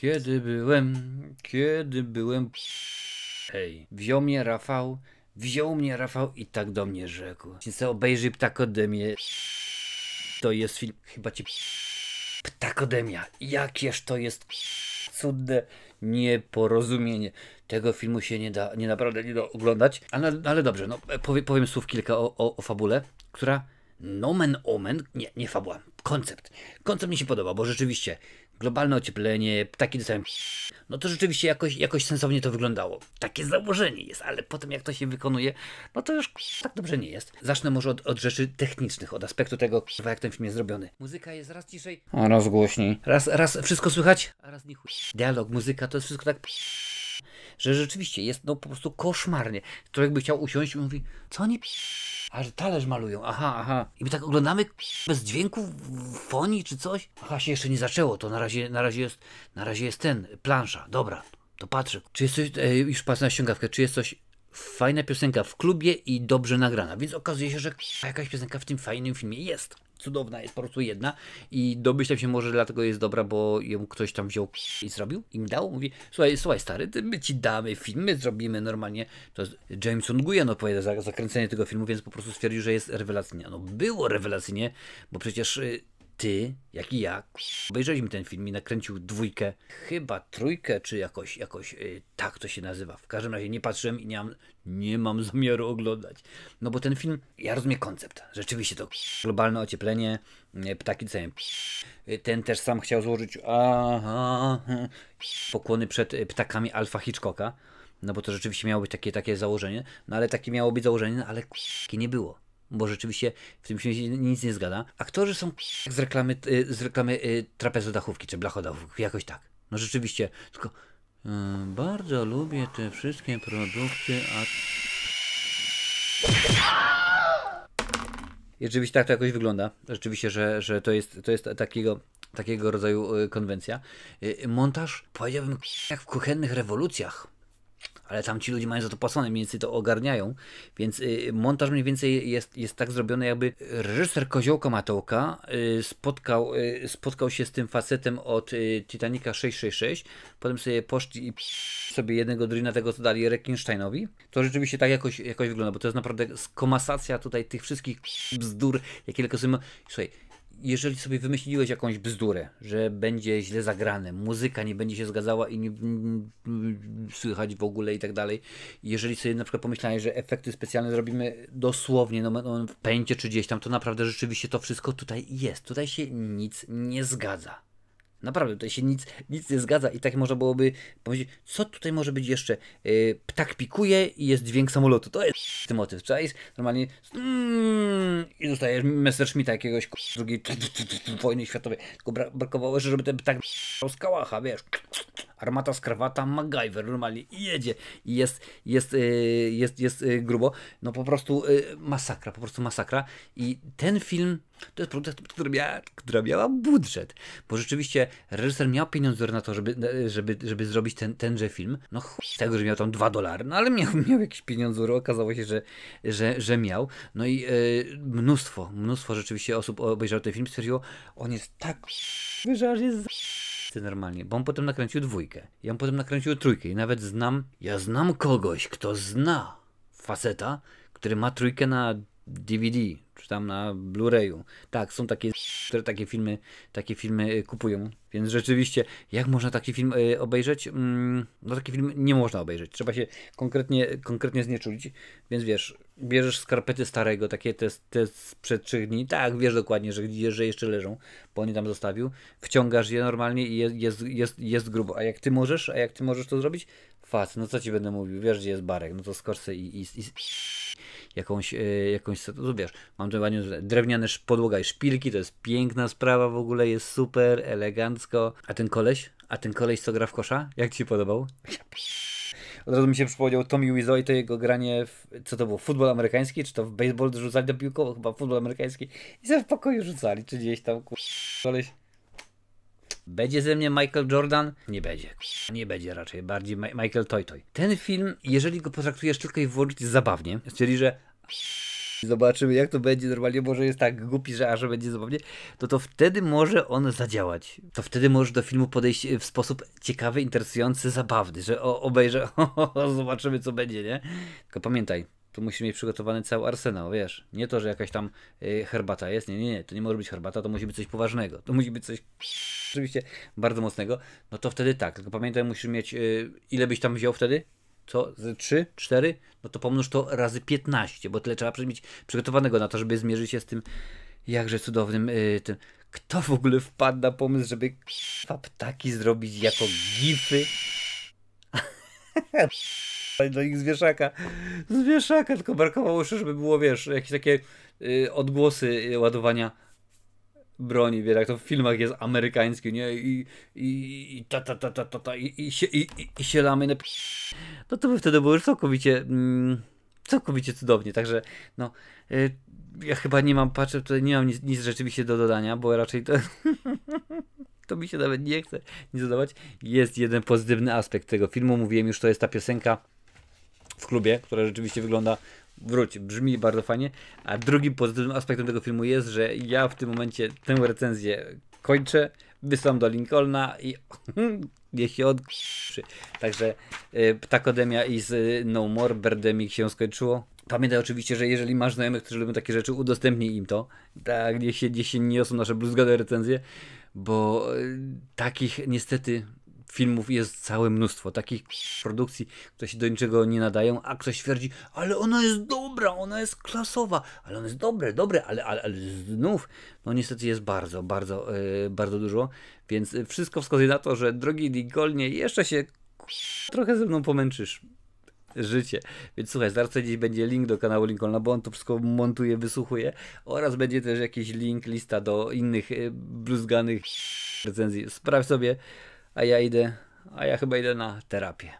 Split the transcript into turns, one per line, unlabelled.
Kiedy byłem... Hej, wziął mnie Rafał i tak do mnie rzekł. Czy obejrzyj Ptakodemię. To jest film, chyba ci... Ptakodemia. Jakież to jest cudne nieporozumienie. Tego filmu się naprawdę nie da oglądać. Ale dobrze, no powiem słów kilka o fabule, która nomen omen, nie fabuła, koncept. Koncept mi się podoba, bo rzeczywiście globalne ocieplenie, ptaki dostają... No to rzeczywiście jakoś sensownie to wyglądało. Takie założenie jest, ale potem jak to się wykonuje, no to już tak dobrze nie jest. Zacznę może od rzeczy technicznych, od aspektu tego, jak ten film jest zrobiony. Muzyka jest raz ciszej, a raz głośniej. Raz wszystko słychać, a raz nie chuj. Dialog, muzyka, to jest wszystko tak... że rzeczywiście jest no po prostu koszmarnie. Człowiek by chciał usiąść i mówi, co oni... A że talerz malują, aha. I my tak oglądamy bez dźwięku, fonii czy coś. Aha, się jeszcze nie zaczęło, to na razie jest plansza. Dobra, to patrzę. Czy jest coś, już patrzę na ściągawkę, czy jest coś, fajna piosenka w klubie i dobrze nagrana. Więc okazuje się, że jakaś piosenka w tym fajnym filmie jest. Cudowna, jest po prostu jedna i domyślam się może dlatego jest dobra, bo ją ktoś tam wziął i zrobił, im dał, mówi, słuchaj stary, my ci damy film, my zrobimy normalnie, to Jameson Nguyen odpowiada za zakręcenie tego filmu, więc po prostu stwierdził, że jest rewelacyjnie. No było rewelacyjnie, bo przecież ty, jak i ja, obejrzeliśmy ten film i nakręcił dwójkę, chyba trójkę, czy jakoś tak to się nazywa. W każdym razie nie patrzyłem i nie mam zamiaru oglądać. No bo ten film, ja rozumiem koncept. Rzeczywiście to globalne ocieplenie, ptaki co ten też sam chciał złożyć pokłony przed ptakami Alfa Hitchcocka. No bo to rzeczywiście miało być takie założenie. No ale takie miało być założenie, no ale nie było. Bo rzeczywiście w tym filmie nic nie zgada. Aktorzy są jak z reklamy trapezodachówki czy blachodachówki, jakoś tak. No rzeczywiście, tylko bardzo lubię te wszystkie produkty, I rzeczywiście tak to jakoś wygląda. Rzeczywiście, że to jest takiego rodzaju konwencja. Montaż, powiedziałbym, jak w kuchennych rewolucjach. Ale tam ci ludzie mają za to płacone, mniej więcej to ogarniają, więc montaż mniej więcej jest tak zrobiony, jakby reżyser Koziołka Matołka spotkał się z tym facetem od Titanica 666, potem sobie poszli i sobie jednego drina tego, co dali Rekinsteinowi. To rzeczywiście tak jakoś wygląda, bo to jest naprawdę komasacja tutaj tych wszystkich bzdur, jakie tylko sobie... Słuchaj, jeżeli sobie wymyśliłeś jakąś bzdurę, że będzie źle zagrane, muzyka nie będzie się zgadzała i nie słychać w ogóle i tak dalej, jeżeli sobie na przykład pomyślałeś, że efekty specjalne zrobimy dosłownie w pęcie czy gdzieś tam, to naprawdę rzeczywiście to wszystko tutaj jest. Tutaj się nic nie zgadza. Naprawdę, tutaj się nic nie zgadza i tak można byłoby powiedzieć, co tutaj może być jeszcze? Ptak pikuje i jest dźwięk samolotu. To jest ten motyw. Czaisz? Normalnie i dostajesz Messerschmitta jakiegoś drugiej wojny światowej. Tylko brakowało, żeby ten ptak z kałacha, wiesz. Armata z krawata, MacGyver normalnie i jedzie. I jest grubo. No po prostu masakra. I ten film to jest produkcja, która miała budżet. Bo rzeczywiście reżyser miał pieniądze na to, żeby zrobić tenże film. No z tego, że miał tam $2. No ale miał jakieś pieniądze, okazało się, że miał. No i mnóstwo rzeczywiście osób obejrzało ten film, stwierdziło, on jest tak że aż jest normalnie, bo on potem nakręcił dwójkę. I on potem nakręcił trójkę. I nawet ja znam kogoś, kto zna faceta, który ma trójkę na DVD, czy tam na Blu-rayu. Tak, są takie, które takie filmy kupują. Więc rzeczywiście, jak można taki film obejrzeć? No taki film nie można obejrzeć. Trzeba się konkretnie znieczulić. Więc wiesz, bierzesz skarpety starego, takie te sprzed 3 dni. Tak, wiesz dokładnie, że jeszcze leżą, bo on je tam zostawił. Wciągasz je normalnie i jest grubo. A jak ty możesz to zrobić? No co ci będę mówił? Wiesz, gdzie jest barek. No to skocz sobie i jakąś no wiesz, mam tu ładnie drewniane podłoga i szpilki, to jest piękna sprawa w ogóle, jest super, elegancko. A ten koleś co gra w kosza? Jak ci się podobał? Od razu mi się przypomniał Tommy Wiseau i to jego granie co to było, futbol amerykański, czy to w baseball rzucali do piłkowo, chyba futbol amerykański i sobie w pokoju rzucali, czy gdzieś tam koleś. Będzie ze mnie Michael Jordan? Nie będzie raczej, bardziej Michael Toy. Ten film, jeżeli go potraktujesz tylko i wyłącznie zabawnie, czyli że zobaczymy jak to będzie, normalnie może jest tak głupi, że aż będzie zabawnie, to wtedy może on zadziałać. To wtedy możesz do filmu podejść w sposób ciekawy, interesujący, zabawny, że obejrzę, zobaczymy co będzie, nie? Tylko pamiętaj, tu musisz mieć przygotowany cały arsenał, wiesz. Nie to, że jakaś tam herbata jest, nie, to nie może być herbata, to musi być coś poważnego, to musi być coś oczywiście bardzo mocnego, no to wtedy tak, tylko pamiętaj, musisz mieć, ile byś tam wziął wtedy? Co? Z 3, 4? No to pomnóż to razy 15, bo tyle trzeba mieć przygotowanego na to, żeby zmierzyć się z tym jakże cudownym tym. Kto w ogóle wpadł na pomysł, żeby ptaki zrobić jako gify? Do ich z wieszaka, tylko brakowało jeszcze, żeby było, wiesz, jakieś takie odgłosy ładowania broni, wiesz, jak to w filmach jest amerykańskie, nie? I się lamy na no to by wtedy było już całkowicie cudownie, także no ja chyba nie mam, patrzę, tutaj nie mam nic rzeczywiście do dodania, bo raczej to to mi się nawet nie chce nic dodawać. Jest jeden pozytywny aspekt tego filmu, mówiłem już, to jest ta piosenka w klubie, która rzeczywiście wygląda, brzmi bardzo fajnie, a drugim pozytywnym aspektem tego filmu jest, że ja w tym momencie tę recenzję kończę, wysyłam do Lincolna i niech się odkrzy. Także Ptakodemia i z No More Birdemic się skończyło. Pamiętaj oczywiście, że jeżeli masz znajomych, którzy lubią takie rzeczy, udostępnij im to. Tak, niech się niosą nasze bluzgane recenzje, bo takich niestety filmów jest całe mnóstwo. Takich produkcji, które się do niczego nie nadają, a ktoś twierdzi, ale ona jest dobra, ona jest klasowa, ale ona jest dobre, ale znów, no niestety jest bardzo dużo, więc wszystko wskazuje na to, że drogi Lincolnie, jeszcze się trochę ze mną pomęczysz. Życie. Więc słuchaj, zaraz gdzieś będzie link do kanału Lincolna, bo on to wszystko montuje, wysłuchuje oraz będzie też jakiś link, lista do innych bluzganych recenzji. Sprawdź sobie, a ja chyba idę na terapię.